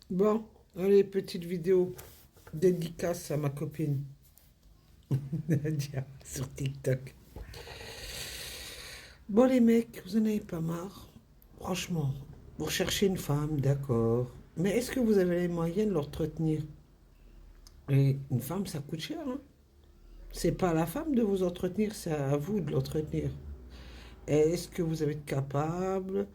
Bon, allez, petite vidéo dédicace à ma copine Nadia sur TikTok. Bon, les mecs, vous en avez pas marre? Franchement, vous recherchez une femme, d'accord. Mais est-ce que vous avez les moyens de l'entretenir? Et une femme, ça coûte cher, hein? C'est pas à la femme de vous entretenir, c'est à vous de l'entretenir. Est-ce que vous êtes capable,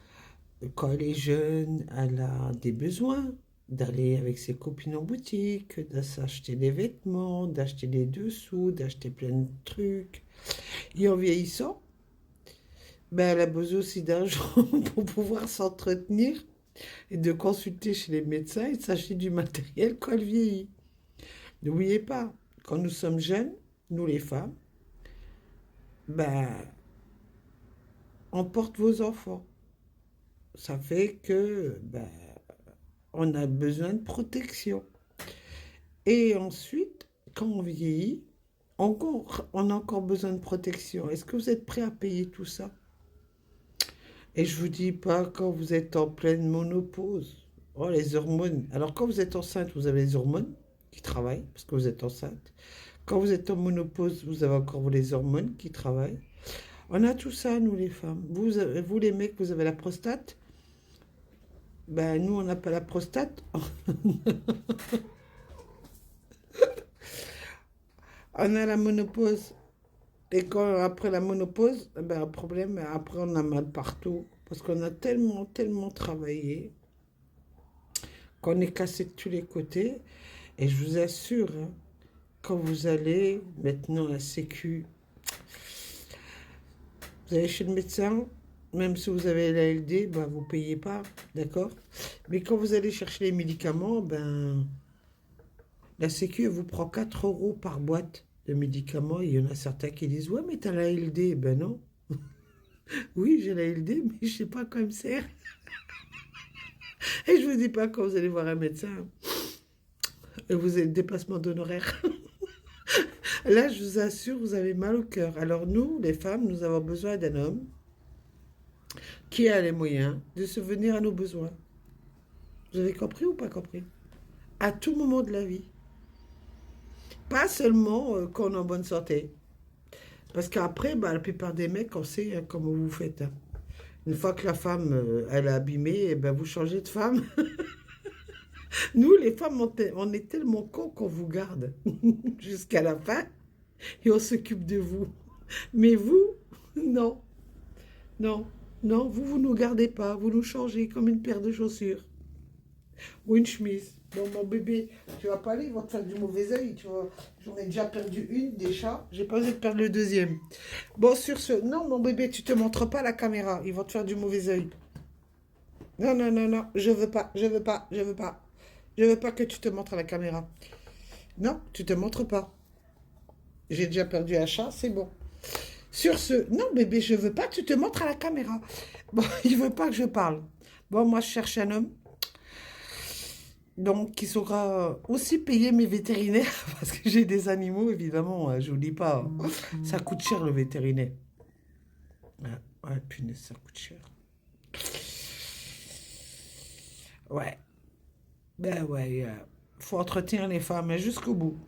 quand elle est jeune, elle a des besoins, d'aller avec ses copines en boutique, de s'acheter des vêtements, d'acheter des dessous, d'acheter plein de trucs. Et en vieillissant, ben, elle a besoin aussi d'argent pour pouvoir s'entretenir et de consulter chez les médecins et de s'acheter du matériel quand elle vieillit. N'oubliez pas, quand nous sommes jeunes, nous les femmes, ben, on porte vos enfants. Ça fait que ben, on a besoin de protection. Et ensuite, quand on vieillit, on a encore besoin de protection. Est-ce que vous êtes prêt à payer tout ça? Et je vous dis pas quand vous êtes en pleine monopause. Oh, les hormones. Alors, quand vous êtes enceinte, vous avez les hormones qui travaillent parce que vous êtes enceinte. Quand vous êtes en monopause, vous avez encore les hormones qui travaillent. On a tout ça, nous les femmes. Vous les mecs, vous avez la prostate. Ben, nous, on n'a pas la prostate. On a la monopause. Et quand, après la monopause, ben, un problème, après, on a mal partout. Parce qu'on a tellement, tellement travaillé qu'on est cassé de tous les côtés. Et je vous assure, hein, quand vous allez maintenant à la Sécu, vous allez chez le médecin, même si vous avez la LD, ben, vous ne payez pas, d'accord? Mais quand vous allez chercher les médicaments, ben, la Sécu, elle vous prend 4 euros par boîte de médicaments. Il y en a certains qui disent, ouais, mais t'as la LD. Ben non. Oui, j'ai la LD, mais je sais pas quoi me sert. Et je vous dis pas quand vous allez voir un médecin, et vous avez le dépassement d'honoraires. Là, je vous assure, vous avez mal au cœur. Alors nous, les femmes, nous avons besoin d'un homme qui a les moyens de subvenir à nos besoins. Vous avez compris ou pas compris? À tout moment de la vie. Pas seulement quand on est en bonne santé. Parce qu'après, bah, la plupart des mecs, on sait hein, comment vous faites. Hein. Une fois que la femme, elle est abîmée, eh ben, vous changez de femme. Nous, les femmes, on est tellement cons qu'on vous garde jusqu'à la fin et on s'occupe de vous. Mais vous, non, non, non, vous nous gardez pas, vous nous changez comme une paire de chaussures ou une chemise. Bon, mon bébé, tu vas pas aller, ils vont te faire du mauvais œil, tu vois. J'en ai déjà perdu une des chats, j'ai pas osé de perdre le deuxième. Bon, sur ce, non, mon bébé, tu te montres pas à la caméra, ils vont te faire du mauvais œil. Non, non, non, non, je veux pas, je veux pas, je veux pas. Je veux pas que tu te montres à la caméra. Non, tu te montres pas. J'ai déjà perdu un chat, c'est bon. Sur ce, non bébé, je veux pas que tu te montres à la caméra. Bon, il veut pas que je parle. Bon, moi je cherche un homme, donc qui saura aussi payer mes vétérinaires, parce que j'ai des animaux, évidemment, hein, je vous dis pas. Ça coûte cher le vétérinaire. Ouais, ouais, punaise, ça coûte cher. Ouais, ben ouais, faut entretenir les femmes hein, jusqu'au bout.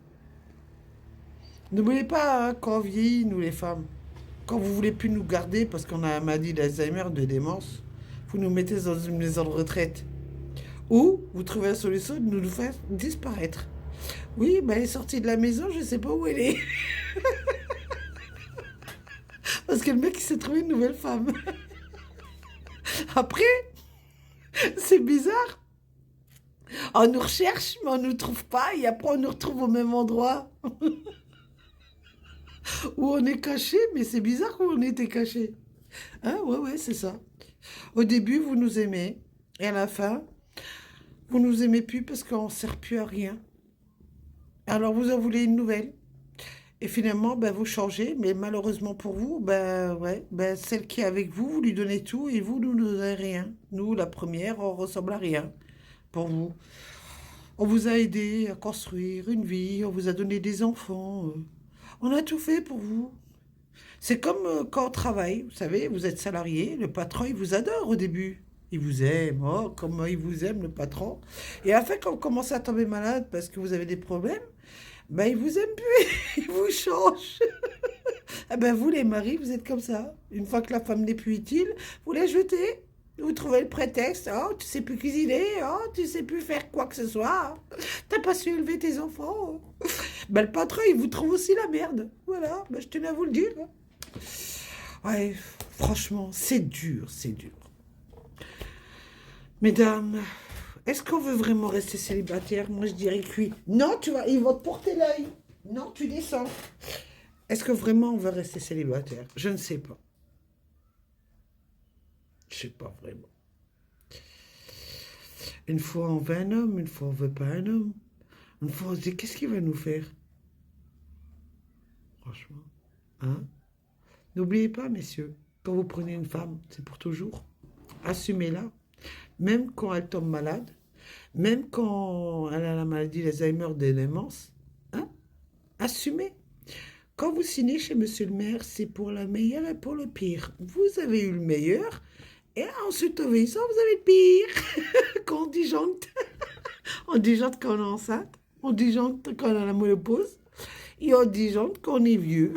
N'oubliez pas hein, quand on vieillit, nous les femmes, quand vous voulez plus nous garder parce qu'on a un maladie d'Alzheimer, de démence, vous nous mettez dans une maison de retraite. Ou vous trouvez la solution de nous faire disparaître. Oui, ben elle est sortie de la maison, je sais pas où elle est. Parce que le mec, il s'est trouvé une nouvelle femme. Après, c'est bizarre. On nous recherche, mais on ne nous trouve pas. Et après, on nous retrouve au même endroit où on est caché. Mais c'est bizarre où on était caché. Hein, ouais, ouais, c'est ça. Au début, vous nous aimez. Et à la fin, vous nous aimez plus parce qu'on ne sert plus à rien. Alors, vous en voulez une nouvelle. Et finalement, ben, vous changez, mais malheureusement pour vous, ben, ouais, ben, celle qui est avec vous, vous lui donnez tout et vous, nous ne donnez rien. Nous, la première, on ressemble à rien pour vous. On vous a aidé à construire une vie, on vous a donné des enfants. On a tout fait pour vous. C'est comme quand on travaille, vous savez, vous êtes salarié, le patron, il vous adore au début. Il vous aime, oh, comment il vous aime, le patron. Et après, quand vous commencez à tomber malade parce que vous avez des problèmes, ben, il vous aime plus, il vous change. Eh ben, vous, les maris, vous êtes comme ça. Une fois que la femme n'est plus utile, vous la jetez. Vous trouvez le prétexte. Oh, tu sais plus cuisiner. Oh, tu sais plus faire quoi que ce soit. T'as pas su élever tes enfants. Ben, le patron, il vous trouve aussi la merde. Voilà, ben, je tenais à vous le dire. Ouais, franchement, c'est dur, c'est dur. Mesdames, est-ce qu'on veut vraiment rester célibataire? Moi, je dirais que oui. Non, tu vois, ils vont te porter l'œil. Non, tu descends. Est-ce que vraiment on veut rester célibataire? Je ne sais pas. Je sais pas vraiment. Une fois on veut un homme, une fois on veut pas un homme. Une fois on se dit qu'est-ce qu'il va nous faire? Franchement. Hein? N'oubliez pas, messieurs, quand vous prenez une femme, c'est pour toujours. Assumez-la. Même quand elle tombe malade, même quand elle a la maladie d'Alzheimer, de démence, hein? Assumez. Quand vous signez chez Monsieur le maire, c'est pour le meilleur et pour le pire. Vous avez eu le meilleur, et ensuite, obéissant, vous avez le pire. Quand on disjoncte, on disjoncte quand on est enceinte, on disjoncte quand on a la ménopause, et on disjoncte quand on est vieux.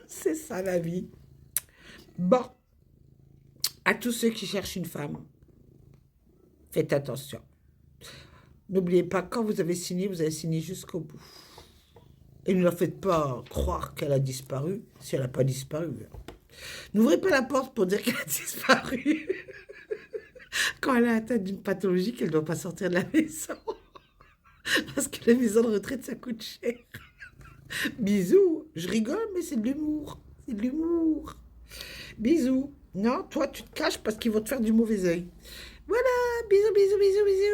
C'est ça la vie. Bon, à tous ceux qui cherchent une femme, faites attention. N'oubliez pas, quand vous avez signé jusqu'au bout. Et ne leur faites pas croire qu'elle a disparu si elle n'a pas disparu. N'ouvrez pas la porte pour dire qu'elle a disparu. Quand elle est atteinte d'une pathologie, qu'elle ne doit pas sortir de la maison. Parce que la maison de retraite, ça coûte cher. Bisous. Je rigole, mais c'est de l'humour. C'est de l'humour. Bisous. Non, toi, tu te caches parce qu'ils vont te faire du mauvais œil. Voilà, bisous, bisous, bisous, bisous.